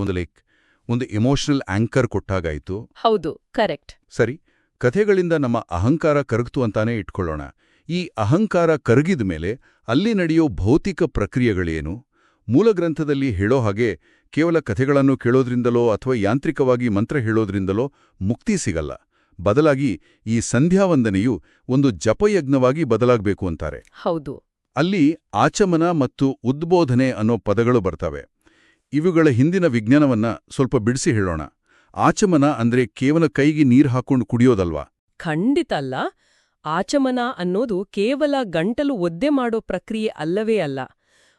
ಒಂದು ಎಮೋಷನಲ್ ಆಂಕರ್ ಕೊಟ್ಟಾಗಾಯ್ತು. ಹೌದು, ಕರೆಕ್ಟ್. ಸರಿ, ಕಥೆಗಳಿಂದ ನಮ್ಮ ಅಹಂಕಾರ ಕರಗ್ತು ಅಂತಾನೆ ಇಟ್ಕೊಳ್ಳೋಣ. ಈ ಅಹಂಕಾರ ಕರಗಿದ ಮೇಲೆ ಅಲ್ಲಿ ನಡೆಯೋ ಭೌತಿಕ ಪ್ರಕ್ರಿಯೆಗಳೇನು? ಮೂಲಗ್ರಂಥದಲ್ಲಿ ಹೇಳೋ ಹಾಗೆ ಕೇವಲ ಕಥೆಗಳನ್ನು ಕೇಳೋದ್ರಿಂದಲೋ ಅಥವಾ ಯಾಂತ್ರಿಕವಾಗಿ ಮಂತ್ರ ಹೇಳೋದ್ರಿಂದಲೋ ಮುಕ್ತಿ ಸಿಗಲ್ಲ. ಬದಲಾಗಿ ಈ ಸಂಧ್ಯಾವಂದನೆಯು ಒಂದು ಜಪಯಜ್ಞವಾಗಿ ಬದಲಾಗಬೇಕು ಅಂತಾರೆ. ಹೌದು. ಅಲ್ಲಿ ಆಚಮನ ಮತ್ತು ಉದ್ಬೋಧನೆ ಅನ್ನೋ ಪದಗಳು ಬರ್ತವೆ. ಇವುಗಳ ಹಿಂದಿನ ವಿಜ್ಞಾನವನ್ನ ಸ್ವಲ್ಪ ಬಿಡಿಸಿ ಹೇಳೋಣ. ಆಚಮನ ಅಂದ್ರೆ ಕೇವಲ ಕೈಗೆ ನೀರು ಹಾಕೊಂಡು ಕುಡಿಯೋದಲ್ವಾ? ಖಂಡಿತ ಅಲ್ಲ. ಆಚಮನ ಅನ್ನೋದು ಕೇವಲ ಗಂಟಲು ಒದ್ದೆ ಮಾಡೋ ಪ್ರಕ್ರಿಯೆ ಅಲ್ಲವೇ ಅಲ್ಲ.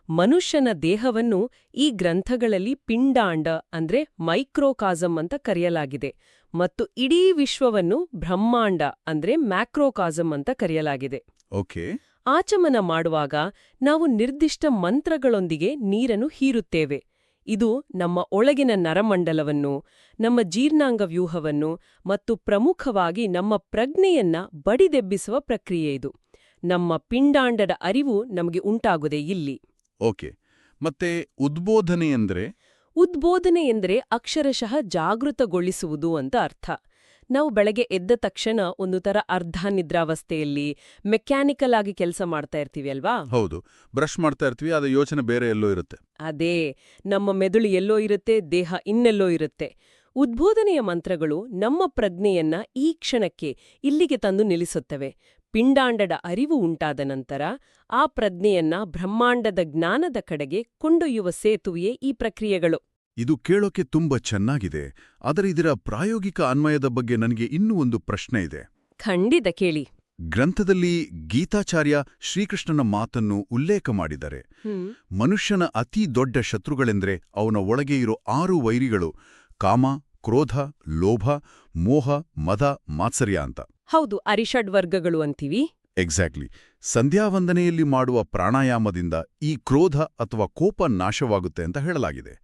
ಮನುಷ್ಯನ ದೇಹವನ್ನು ಈ ಗ್ರಂಥಗಳಲ್ಲಿ ಪಿಂಡಾಂಡ ಅಂದ್ರೆ ಮೈಕ್ರೋಕಾಸಮ್ ಅಂತ ಕರೆಯಲಾಗಿದೆ, ಮತ್ತು ಇಡೀ ವಿಶ್ವವನ್ನು ಬ್ರಹ್ಮಾಂಡ ಅಂದ್ರೆ ಮ್ಯಾಕ್ರೋಕಾಸಮ್ ಅಂತ ಕರೆಯಲಾಗಿದೆ. ಓಕೆ. ಆಚಮನ ಮಾಡುವಾಗ ನಾವು ನಿರ್ದಿಷ್ಟ ಮಂತ್ರಗಳೊಂದಿಗೆ ನೀರನ್ನು ಹೀರುತ್ತೇವೆ. ಇದು ನಮ್ಮ ಒಳಗಿನ ನರಮಂಡಲವನ್ನು, ನಮ್ಮ ಜೀರ್ಣಾಂಗ ವ್ಯೂಹವನ್ನು ಮತ್ತು ಪ್ರಮುಖವಾಗಿ ನಮ್ಮ ಪ್ರಜ್ಞೆಯನ್ನ ಬಡಿದೆಬ್ಬಿಸುವ ಪ್ರಕ್ರಿಯೆ ಇದು. ನಮ್ಮ ಪಿಂಡಾಂಡದ ಅರಿವು ನಮಗೆ ಉಂಟಾಗುವುದೇ ಇಲ್ಲಿ. ಓಕೆ. ಮತ್ತೆ ಉದ್ಬೋಧನೆ ಅಂದ್ರೆ? ಉದ್ಬೋಧನೆ ಎಂದರೆ ಅಕ್ಷರಶಃ ಜಾಗೃತಗೊಳಿಸುವುದು ಅಂತ ಅರ್ಥ. ನಾವು ಬೆಳಗ್ಗೆ ಎದ್ದ ತಕ್ಷಣ ಒಂದು ತರ ಅರ್ಧ ನಿದ್ರಾವಸ್ಥೆಯಲ್ಲಿ ಮೆಕ್ಯಾನಿಕಲ್ ಆಗಿ ಕೆಲಸ ಮಾಡ್ತಾ ಇರ್ತೀವಿ ಅಲ್ವಾ? ಹೌದು, ಬ್ರಷ್ ಮಾಡ್ತಾ ಇರ್ತೀವಿ, ಅದು ಯೋಚನೆ ಬೇರೆ ಎಲ್ಲೋ ಇರುತ್ತೆ. ಅದೇ, ನಮ್ಮ ಮೆದುಳು ಎಲ್ಲೋ ಇರುತ್ತೆ, ದೇಹ ಇನ್ನೆಲ್ಲೋ ಇರುತ್ತೆ. ಉದ್ಬೋಧನೆಯ ಮಂತ್ರಗಳು ನಮ್ಮ ಪ್ರಜ್ಞೆಯನ್ನ ಈ ಕ್ಷಣಕ್ಕೆ ಇಲ್ಲಿಗೆ ತಂದು ನಿಲ್ಲಿಸುತ್ತವೆ. ಪಿಂಡಾಂಡದ ಅರಿವು ಉಂಟಾದ ನಂತರ ಆ ಪ್ರಜ್ಞೆಯನ್ನ ಬ್ರಹ್ಮಾಂಡದ ಜ್ಞಾನದ ಕಡೆಗೆ ಕೊಂಡೊಯ್ಯುವ ಸೇತುವೆಯೇ ಈ ಪ್ರಕ್ರಿಯೆಗಳು. ಇದು ಕೇಳೋಕೆ ತುಂಬಾ ಚೆನ್ನಾಗಿದೆ, ಆದರೆ ಇದರ ಪ್ರಾಯೋಗಿಕ ಅನ್ವಯದ ಬಗ್ಗೆ ನನಗೆ ಇನ್ನೂ ಒಂದು ಪ್ರಶ್ನೆ ಇದೆ. ಖಂಡಿತ ಕೇಳಿ. ಗ್ರಂಥದಲ್ಲಿ ಗೀತಾಚಾರ್ಯ ಶ್ರೀಕೃಷ್ಣನ ಮಾತನ್ನು ಉಲ್ಲೇಖ ಮಾಡಿದ್ದಾರೆ. ಮನುಷ್ಯನ ಅತಿ ದೊಡ್ಡ ಶತ್ರುಗಳೆಂದ್ರೆ ಅವನ ಒಳಗೆ ಇರೋ 6 ವೈರಿಗಳು: ಕಾಮ, ಕ್ರೋಧ, ಲೋಭ, ಮೋಹ, ಮದ, ಮಾತ್ಸರ್ಯ ಅಂತ. ಹೌದು, ಅರಿಷಡ್ವರ್ಗಗಳು ಅಂತೀವಿ. ಎಕ್ಸಾಕ್ಟ್ಲಿ. ಸಂಧ್ಯಾವಂದನೆಯಲ್ಲಿ ಮಾಡುವ ಪ್ರಾಣಾಯಾಮದಿಂದ ಈ ಕ್ರೋಧ ಅಥವಾ ಕೋಪ ನಾಶವಾಗುತ್ತೆ ಅಂತ ಹೇಳಲಾಗಿದೆ.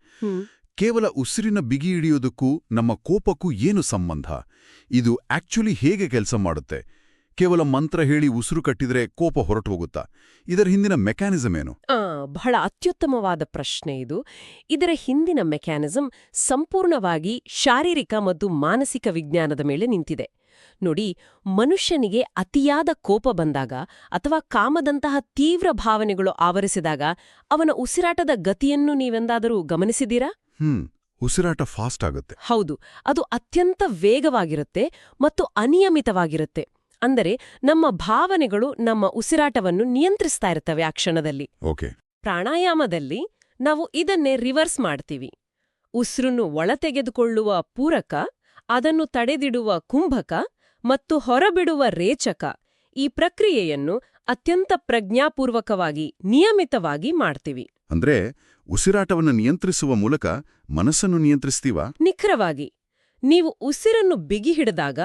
ಕೇವಲ ಉಸಿರಿನ ಬಿಗಿ ಹಿಡಿಯೋದಕ್ಕೂ ನಮ್ಮ ಕೋಪಕ್ಕೂ ಏನು ಸಂಬಂಧ? ಇದು ಆಕ್ಚುಲಿ ಹೇಗೆ ಕೆಲಸ ಮಾಡುತ್ತೆ? ಕೇವಲ ಮಂತ್ರ ಹೇಳಿ ಉಸಿರು ಕಟ್ಟಿದ್ರೆ ಕೋಪ ಹೊರಟು ಹೋಗುತ್ತಾ? ಇದರ ಹಿಂದಿನ ಮೆಕ್ಯಾನಿಸಮ್ ಏನು? ಬಹಳ ಅತ್ಯುತ್ತಮವಾದ ಪ್ರಶ್ನೆ ಇದು. ಇದರ ಹಿಂದಿನ ಮೆಕ್ಯಾನಿಸಮ್ ಸಂಪೂರ್ಣವಾಗಿ ಶಾರೀರಿಕ ಮತ್ತು ಮಾನಸಿಕ ವಿಜ್ಞಾನದ ಮೇಲೆ ನಿಂತಿದೆ. ನೋಡಿ, ಮನುಷ್ಯನಿಗೆ ಅತಿಯಾದ ಕೋಪ ಬಂದಾಗ ಅಥವಾ ಕಾಮದಂತಹ ತೀವ್ರ ಭಾವನೆಗಳು ಆವರಿಸಿದಾಗ ಅವನ ಉಸಿರಾಟದ ಗತಿಯನ್ನು ನೀವೆಂದಾದರೂ ಗಮನಿಸಿದ್ದೀರಾ? ಉಸಿರಾಟ ಫಾಸ್ಟ್ ಆಗುತ್ತೆ. ಹೌದು, ಅದು ಅತ್ಯಂತ ವೇಗವಾಗಿರುತ್ತೆ ಮತ್ತು ಅನಿಯಮಿತವಾಗಿರುತ್ತೆ. ಅಂದರೆ ನಮ್ಮ ಭಾವನೆಗಳು ನಮ್ಮ ಉಸಿರಾಟವನ್ನು ನಿಯಂತ್ರಿಸ್ತಾ ಇರ್ತವೆ ಆ ಕ್ಷಣದಲ್ಲಿ. ಓಕೆ. ಪ್ರಾಣಾಯಾಮದಲ್ಲಿ ನಾವು ಇದನ್ನೇ ರಿವರ್ಸ್ ಮಾಡ್ತೀವಿ. ಉಸಿರನ್ನು ಒಳತೆಗೆದುಕೊಳ್ಳುವ ಪೂರಕ, ಅದನ್ನು ತಡೆದಿಡುವ ಕುಂಭಕ ಮತ್ತು ಹೊರಬಿಡುವ ರೇಚಕ, ಈ ಪ್ರಕ್ರಿಯೆಯನ್ನು ಅತ್ಯಂತ ಪ್ರಜ್ಞಾಪೂರ್ವಕವಾಗಿ ನಿಯಮಿತವಾಗಿ ಮಾಡ್ತೀವಿ. ಅಂದ್ರೆ ಉಸಿರಾಟವನ್ನು ನಿಯಂತ್ರಿಸುವ ಮೂಲಕ ಮನಸ್ಸನ್ನು ನಿಯಂತ್ರಿಸ್ತೀವಾ? ನಿಖರವಾಗಿ. ನೀವು ಉಸಿರನ್ನು ಬಿಗಿ ಹಿಡಿದಾಗ,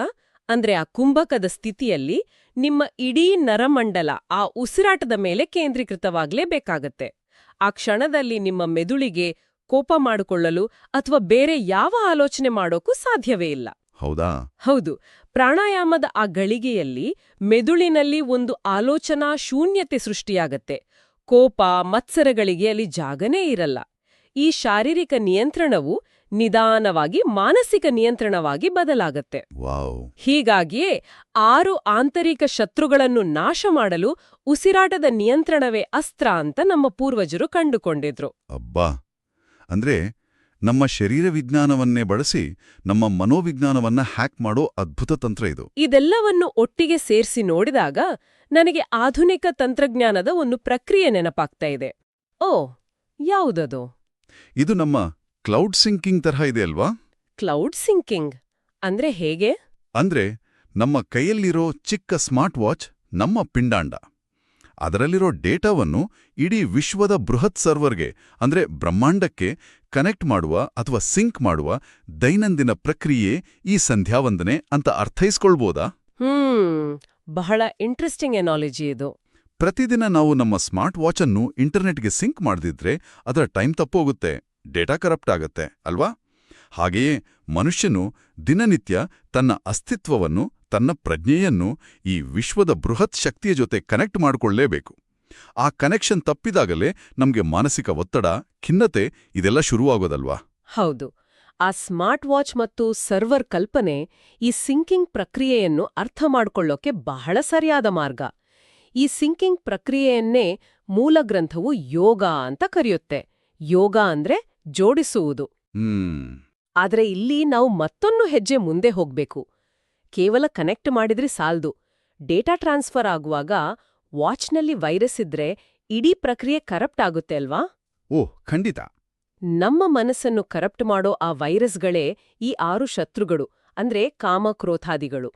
ಅಂದ್ರೆ ಆ ಕುಂಭಕದ ಸ್ಥಿತಿಯಲ್ಲಿ, ನಿಮ್ಮ ಇಡೀ ನರಮಂಡಲ ಆ ಉಸಿರಾಟದ ಮೇಲೆ ಕೇಂದ್ರೀಕೃತವಾಗಲೇಬೇಕಾಗತ್ತೆ. ಆ ಕ್ಷಣದಲ್ಲಿ ನಿಮ್ಮ ಮೆದುಳಿಗೆ ಕೋಪ ಮಾಡಿಕೊಳ್ಳಲು ಅಥವಾ ಬೇರೆ ಯಾವ ಆಲೋಚನೆ ಮಾಡೋಕ್ಕೂ ಸಾಧ್ಯವೇ ಇಲ್ಲ. ಹೌದಾ? ಹೌದು. ಪ್ರಾಣಾಯಾಮದ ಆ ಗಳಿಗೆಯಲ್ಲಿ ಮೆದುಳಿನಲ್ಲಿ ಒಂದು ಆಲೋಚನಾ ಶೂನ್ಯತೆ ಸೃಷ್ಟಿಯಾಗತ್ತೆ. ಕೋಪ, ಮತ್ಸರಗಳಿಗೆ ಅಲ್ಲಿ ಜಾಗನೇ ಇರಲ್ಲ. ಈ ಶಾರೀರಿಕ ನಿಯಂತ್ರಣವು ನಿಧಾನವಾಗಿ ಮಾನಸಿಕ ನಿಯಂತ್ರಣವಾಗಿ ಬದಲಾಗತ್ತೆ. ವಾವ್! ಹೀಗಾಗಿಯೇ 6 ಆಂತರಿಕ ಶತ್ರುಗಳನ್ನು ನಾಶ ಮಾಡಲು ಉಸಿರಾಟದ ನಿಯಂತ್ರಣವೇ ಅಸ್ತ್ರ ಅಂತ ನಮ್ಮ ಪೂರ್ವಜರು ಕಂಡುಕೊಂಡಿದ್ರು. ಅಬ್ಬಾ! ಅಂದ್ರೆ ನಮ್ಮ ಶರೀರ ವಿಜ್ಞಾನವನ್ನೇ ಬಳಸಿ ನಮ್ಮ ಮನೋವಿಜ್ಞಾನವನ್ನ ಹ್ಯಾಕ್ ಮಾಡೋ ಅದ್ಭುತ ತಂತ್ರ ಇದು. ಇದೆಲ್ಲವನ್ನು ಒಟ್ಟಿಗೆ ಸೇರಿಸಿ ನೋಡಿದಾಗ ನನಗೆ ಆಧುನಿಕ ತಂತ್ರಜ್ಞಾನದ ಒಂದು ಪ್ರಕ್ರಿಯೆ ನೆನಪಾಗ್ತಾ ಇದೆ. ಓ, ಯಾವುದದು? ಇದು ನಮ್ಮ ಕ್ಲೌಡ್ ಸಿಂಕಿಂಗ್ ತರಹ ಇದೆ ಅಲ್ವಾ? ಕ್ಲೌಡ್ ಸಿಂಕಿಂಗ್ ಅಂದ್ರೆ ಹೇಗೆ? ಅಂದ್ರೆ ನಮ್ಮ ಕೈಯಲ್ಲಿರೋ ಚಿಕ್ಕ ಸ್ಮಾರ್ಟ್ ವಾಚ್ ನಮ್ಮ ಪಿಂಡಾಂಡ. ಅದರಲ್ಲಿರೋ ಡೇಟಾವನ್ನು ಇಡೀ ವಿಶ್ವದ ಬೃಹತ್ ಸರ್ವರ್ಗೆ ಅಂದ್ರೆ ಬ್ರಹ್ಮಾಂಡಕ್ಕೆ ಕನೆಕ್ಟ್ ಮಾಡುವ ಅಥವಾ ಸಿಂಕ್ ಮಾಡುವ ದೈನಂದಿನ ಪ್ರಕ್ರಿಯೆ ಈ ಸಂಧ್ಯಾವಂದನೆ ಅಂತ ಅರ್ಥೈಸ್ಕೊಳ್ಬೋದಾ? ಬಹಳ ಇಂಟ್ರೆಸ್ಟಿಂಗ್ ಎನಾಲಜಿ ಇದು. ಪ್ರತಿದಿನ ನಾವು ನಮ್ಮ ಸ್ಮಾರ್ಟ್ ವಾಚನ್ನು ಇಂಟರ್ನೆಟ್ಗೆ ಸಿಂಕ್ ಮಾಡದಿದ್ರೆ ಅದರ ಟೈಮ್ ತಪ್ಪೋಗುತ್ತೆ, ಡೇಟಾ ಕರಪ್ಟ್ ಆಗತ್ತೆ ಅಲ್ವಾ? ಹಾಗೆಯೇ ಮನುಷ್ಯನು ದಿನನಿತ್ಯ ತನ್ನ ಅಸ್ತಿತ್ವವನ್ನು, ತನ್ನ ಪ್ರಜ್ಞೆಯನ್ನು ಈ ವಿಶ್ವದ ಬೃಹತ್ ಶಕ್ತಿಯ ಜೊತೆ ಕನೆಕ್ಟ್ ಮಾಡಿಕೊಳ್ಳಲೇಬೇಕು. ಆ ಕನೆಕ್ಷನ್ ತಪ್ಪಿದಾಗಲೇ ನಮ್ಗೆ ಮಾನಸಿಕ ಒತ್ತಡ, ಖಿನ್ನತೆ ಇದೆಲ್ಲ ಶುರುವಾಗೋದಲ್ವಾ? ಹೌದು. ಆ ಸ್ಮಾರ್ಟ್ ವಾಚ್ ಮತ್ತು ಸರ್ವರ್ ಕಲ್ಪನೆ ಈ ಸಿಂಕಿಂಗ್ ಪ್ರಕ್ರಿಯೆಯನ್ನು ಅರ್ಥ ಮಾಡ್ಕೊಳ್ಳೋಕೆ ಬಹಳ ಸರಿಯಾದ ಮಾರ್ಗ. ಈ ಸಿಂಕಿಂಗ್ ಪ್ರಕ್ರಿಯೆಯನ್ನೇ ಮೂಲ ಗ್ರಂಥವು ಯೋಗ ಅಂತ ಕರೆಯುತ್ತೆ. ಯೋಗ ಅಂದ್ರೆ ಜೋಡಿಸುವುದು. ಆದ್ರೆ ಇಲ್ಲಿ ನಾವು ಮತ್ತೊಂದು ಹೆಜ್ಜೆ ಮುಂದೆ ಹೋಗ್ಬೇಕು. ಕೇವಲ ಕನೆಕ್ಟ್ ಮಾಡಿದ್ರೆ ಸಾಲ್ದು. ಡೇಟಾ ಟ್ರಾನ್ಸ್ಫರ್ ಆಗುವಾಗ ವಾಚ್ನಲ್ಲಿ ವೈರಸ್ ಇದ್ರೆ ಇಡೀ ಪ್ರಕ್ರಿಯೆ ಕರಪ್ಟ್ ಆಗುತ್ತೆ ಅಲ್ವಾ? ಓಹ್, ಖಂಡಿತ. ನಮ್ಮ ಮನಸ್ಸನ್ನು ಕರಪ್ಟ್ ಮಾಡೋ ಆ ವೈರಸ್ಗಳೇ ಈ 6 ಶತ್ರುಗಳು, ಅಂದ್ರೆ ಕಾಮಕ್ರೋಧಾದಿಗಳು.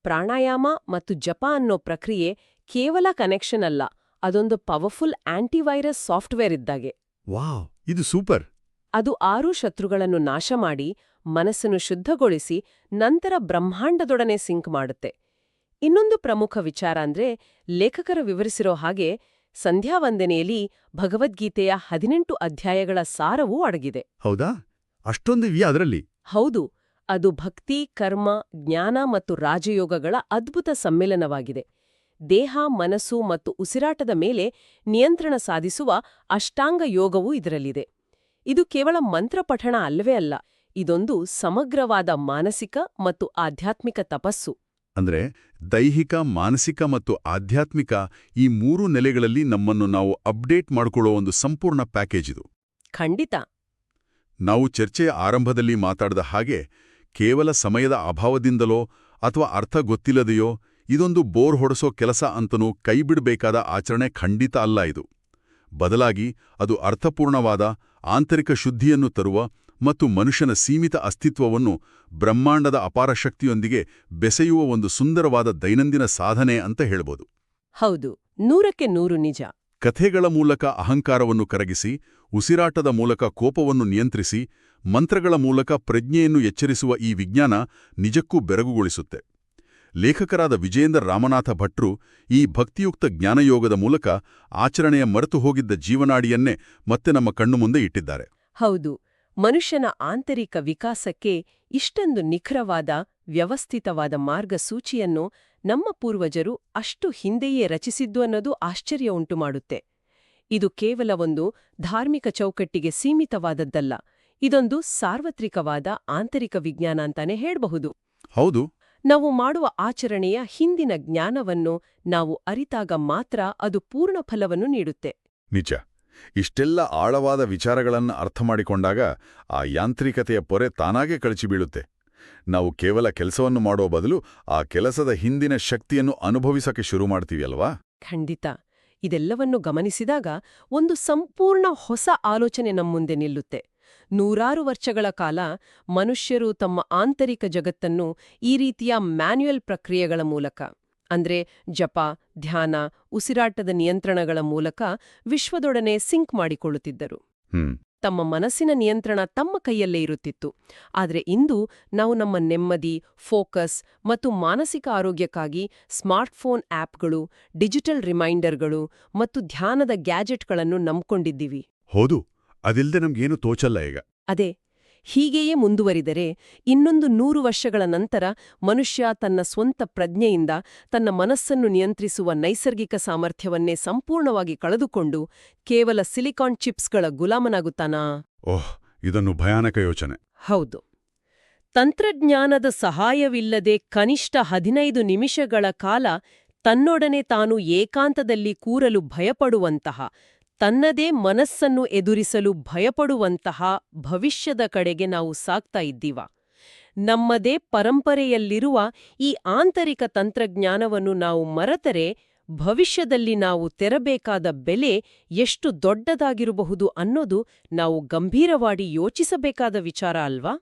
ಪ್ರಾಣಾಯಾಮ ಮತ್ತು ಜಪ ಅನ್ನೋ ಪ್ರಕ್ರಿಯೆ ಕೇವಲ ಕನೆಕ್ಷನ್ ಅಲ್ಲ, ಅದೊಂದು ಪವರ್ಫುಲ್ ಆಂಟಿವೈರಸ್ ಸಾಫ್ಟ್ವೇರ್ ಇದ್ದಾಗೆ. ವಾವ್, ಇದು ಸೂಪರ್! ಅದು 6 ಶತ್ರುಗಳನ್ನು ನಾಶ ಮಾಡಿ ಮನಸ್ಸನ್ನು ಶುದ್ಧಗೊಳಿಸಿ ನಂತರ ಬ್ರಹ್ಮಾಂಡದೊಡನೆ ಸಿಂಕ್ ಮಾಡುತ್ತೆ. ಇನ್ನೊಂದು ಪ್ರಮುಖ ವಿಚಾರ ಅಂದ್ರೆ ಲೇಖಕರು ವಿವರಿಸಿರೋ ಹಾಗೆ ಸಂಧ್ಯಾವಂದನೆಯಲ್ಲಿ ಭಗವದ್ಗೀತೆಯ 18 ಅಧ್ಯಾಯಗಳ ಸಾರವೂ ಅಡಗಿದೆ. ಹೌದಾ? ಅಷ್ಟೊಂದಿವ್ಯಾ ಅದರಲ್ಲಿ? ಹೌದು. ಅದು ಭಕ್ತಿ, ಕರ್ಮ, ಜ್ಞಾನ ಮತ್ತು ರಾಜಯೋಗಗಳ ಅದ್ಭುತ ಸಮ್ಮಿಲನವಾಗಿದೆ. ದೇಹ, ಮನಸ್ಸು ಮತ್ತು ಉಸಿರಾಟದ ಮೇಲೆ ನಿಯಂತ್ರಣ ಸಾಧಿಸುವ ಅಷ್ಟಾಂಗ ಯೋಗವೂ ಇದರಲ್ಲಿದೆ. ಇದು ಕೇವಲ ಮಂತ್ರ ಪಠಣ ಅಲ್ಲವೇ ಅಲ್ಲ, ಇದೊಂದು ಸಮಗ್ರವಾದ ಮಾನಸಿಕ ಮತ್ತು ಆಧ್ಯಾತ್ಮಿಕ ತಪಸ್ಸು. ಅಂದ್ರೆ ದೈಹಿಕ, ಮಾನಸಿಕ ಮತ್ತು ಆಧ್ಯಾತ್ಮಿಕ ಈ 3 ನೆಲೆಗಳಲ್ಲಿ ನಮ್ಮನ್ನು ನಾವು ಅಪ್ಡೇಟ್ ಮಾಡ್ಕೊಳ್ಳೋ ಒಂದು ಸಂಪೂರ್ಣ ಪ್ಯಾಕೇಜ್ ಇದು. ಖಂಡಿತ. ನಾವು ಚರ್ಚೆಯ ಆರಂಭದಲ್ಲಿ ಮಾತಾಡಿದ ಹಾಗೆ ಕೇವಲ ಸಮಯದ ಅಭಾವದಿಂದಲೋ ಅಥವಾ ಅರ್ಥ ಗೊತ್ತಿಲ್ಲದೆಯೋ ಇದೊಂದು ಬೋರ್ ಹೊಡೆಸೋ ಕೆಲಸ ಅಂತನೂ ಕೈಬಿಡಬೇಕಾದ ಆಚರಣೆ ಖಂಡಿತ ಅಲ್ಲ ಇದು. ಬದಲಾಗಿ ಅದು ಅರ್ಥಪೂರ್ಣವಾದ ಆಂತರಿಕ ಶುದ್ಧಿಯನ್ನು ತರುವ ಮತ್ತು ಮನುಷ್ಯನ ಸೀಮಿತ ಅಸ್ತಿತ್ವವನ್ನು ಬ್ರಹ್ಮಾಂಡದ ಅಪಾರ ಶಕ್ತಿಯೊಂದಿಗೆ ಬೆಸೆಯುವ ಒಂದು ಸುಂದರವಾದ ದೈನಂದಿನ ಸಾಧನೆ ಅಂತ ಹೇಳ್ಬೋದು. ಹೌದು, 100ಕ್ಕೆ 100 ನಿಜ. ಕಥೆಗಳ ಮೂಲಕ ಅಹಂಕಾರವನ್ನು ಕರಗಿಸಿ, ಉಸಿರಾಟದ ಮೂಲಕ ಕೋಪವನ್ನು ನಿಯಂತ್ರಿಸಿ, ಮಂತ್ರಗಳ ಮೂಲಕ ಪ್ರಜ್ಞೆಯನ್ನು ಎಚ್ಚರಿಸುವ ಈ ವಿಜ್ಞಾನ ನಿಜಕ್ಕೂ ಬೆರಗುಗೊಳಿಸುತ್ತೆ. ಲೇಖಕರಾದ ವಿಜಯೇಂದ್ರ ರಾಮನಾಥ ಭಟ್ರು ಈ ಭಕ್ತಿಯುಕ್ತ ಜ್ಞಾನಯೋಗದ ಮೂಲಕ ಆಚರಣೆಯ ಮರೆತು ಹೋಗಿದ್ದ ಜೀವನಾಡಿಯನ್ನೇ ಮತ್ತೆ ನಮ್ಮ ಕಣ್ಣು ಮುಂದೆ ಇಟ್ಟಿದ್ದಾರೆ. ಹೌದು, ಮನುಷ್ಯನ ಆಂತರಿಕ ವಿಕಾಸಕ್ಕೆ ಇಷ್ಟೊಂದು ನಿಖರವಾದ, ವ್ಯವಸ್ಥಿತವಾದ ಮಾರ್ಗಸೂಚಿಯನ್ನು ನಮ್ಮ ಪೂರ್ವಜರು ಅಷ್ಟು ಹಿಂದೆಯೇ ರಚಿಸಿದ್ದು ಅನ್ನೋದು ಆಶ್ಚರ್ಯ ಉಂಟುಮಾಡುತ್ತೆ. ಇದು ಕೇವಲ ಒಂದು ಧಾರ್ಮಿಕ ಚೌಕಟ್ಟಿಗೆ ಸೀಮಿತವಾದದ್ದಲ್ಲ, ಇದೊಂದು ಸಾರ್ವತ್ರಿಕವಾದ ಆಂತರಿಕ ವಿಜ್ಞಾನ ಅಂತಾನೆ ಹೇಳ್ಬಹುದು. ಹೌದು. ನಾವು ಮಾಡುವ ಆಚರಣೆಯ ಹಿಂದಿನ ಜ್ಞಾನವನ್ನು ನಾವು ಅರಿತಾಗ ಮಾತ್ರ ಅದು ಪೂರ್ಣ ಫಲವನ್ನು ನೀಡುತ್ತೆ. ನಿಜ. ಇಷ್ಟೆಲ್ಲ ಆಳವಾದ ವಿಚಾರಗಳನ್ನು ಅರ್ಥಮಾಡಿಕೊಂಡಾಗ ಆ ಯಾಂತ್ರಿಕತೆಯ ಪೊರೆ ತಾನಾಗೇ ಕಳಚಿಬೀಳುತ್ತೆ. ನಾವು ಕೇವಲ ಕೆಲಸವನ್ನು ಮಾಡೋ ಬದಲು ಆ ಕೆಲಸದ ಹಿಂದಿನ ಶಕ್ತಿಯನ್ನು ಅನುಭವಿಸಕ್ಕೆ ಶುರು ಮಾಡ್ತೀವಿ ಅಲ್ವಾ? ಖಂಡಿತ. ಇದೆಲ್ಲವನ್ನು ಗಮನಿಸಿದಾಗ ಒಂದು ಸಂಪೂರ್ಣ ಹೊಸ ಆಲೋಚನೆ ನಮ್ಮುಂದೆ ನಿಲ್ಲುತ್ತೆ. 100 ವರ್ಷಗಳ ಕಾಲ ಮನುಷ್ಯರು ತಮ್ಮ ಆಂತರಿಕ ಜಗತ್ತನ್ನು ಈ ರೀತಿಯ ಮ್ಯಾನ್ಯುಯಲ್ ಪ್ರಕ್ರಿಯೆಗಳ ಮೂಲಕ, ಅಂದ್ರೆ ಜಪ, ಧ್ಯಾನ, ಉಸಿರಾಟದ ನಿಯಂತ್ರಣಗಳ ಮೂಲಕ ವಿಶ್ವದೊಡನೆ ಸಿಂಕ್ ಮಾಡಿಕೊಳ್ಳುತ್ತಿದ್ದರು. ತಮ್ಮ ಮನಸ್ಸಿನ ನಿಯಂತ್ರಣ ತಮ್ಮ ಕೈಯಲ್ಲೇ ಇರುತ್ತಿತ್ತು. ಆದರೆ ಇಂದು ನಾವು ನಮ್ಮ ನೆಮ್ಮದಿ, ಫೋಕಸ್ ಮತ್ತು ಮಾನಸಿಕ ಆರೋಗ್ಯಕ್ಕಾಗಿ ಸ್ಮಾರ್ಟ್ಫೋನ್ ಆಪ್ಗಳು, ಡಿಜಿಟಲ್ ರಿಮೈಂಡರ್ಗಳು ಮತ್ತು ಧ್ಯಾನದ ಗ್ಯಾಜೆಟ್ಗಳನ್ನು ನಂಬ್ಕೊಂಡಿದ್ದೀವಿ. ಹೌದು, ಅದಿಲ್ಲದೆ ನಮ್ಗೇನು ತೋಚಲ್ಲ ಈಗ. ಅದೇ, ಹೀಗೆಯೇ ಮುಂದುವರಿದರೆ ಇನ್ನೊಂದು 100 ವರ್ಷಗಳ ನಂತರ ಮನುಷ್ಯ ತನ್ನ ಸ್ವಂತ ಪ್ರಜ್ಞೆಯಿಂದ ತನ್ನ ಮನಸ್ಸನ್ನು ನಿಯಂತ್ರಿಸುವ ನೈಸರ್ಗಿಕ ಸಾಮರ್ಥ್ಯವನ್ನೇ ಸಂಪೂರ್ಣವಾಗಿ ಕಳೆದುಕೊಂಡು ಕೇವಲ ಸಿಲಿಕಾನ್ ಚಿಪ್ಸ್ಗಳ ಗುಲಾಮನಾಗುತ್ತಾನಾ? ಓಹ್, ಇದನ್ನು ಭಯಾನಕ ಯೋಚನೆ. ಹೌದು. ತಂತ್ರಜ್ಞಾನದ ಸಹಾಯವಿಲ್ಲದೆ ಕನಿಷ್ಠ 15 ನಿಮಿಷಗಳ ಕಾಲ ತನ್ನೊಡನೆ ತಾನು ಏಕಾಂತದಲ್ಲಿ ಕೂರಲು ಭಯಪಡುವಂತಹ, ತನ್ನದೇ ಮನಸ್ಸನ್ನು ಎದುರಿಸಲು ಭಯಪಡುವಂತಹ ಭವಿಷ್ಯದ ಕಡೆಗೆ ನಾವು ಸಾಗ್ತಾ ಇದ್ದೀವ. ನಮ್ಮದೇ ಪರಂಪರೆಯಲ್ಲಿರುವ ಈ ಆಂತರಿಕ ತಂತ್ರಜ್ಞಾನವನ್ನು ನಾವು ಮರೆತರೆ ಭವಿಷ್ಯದಲ್ಲಿ ನಾವು ತೆರಬೇಕಾದ ಬೆಲೆ ಎಷ್ಟು ದೊಡ್ಡದಾಗಿರಬಹುದು ಅನ್ನೋದು ನಾವು ಗಂಭೀರವಾಗಿ ಯೋಚಿಸಬೇಕಾದ ವಿಚಾರ ಅಲ್ವಾ?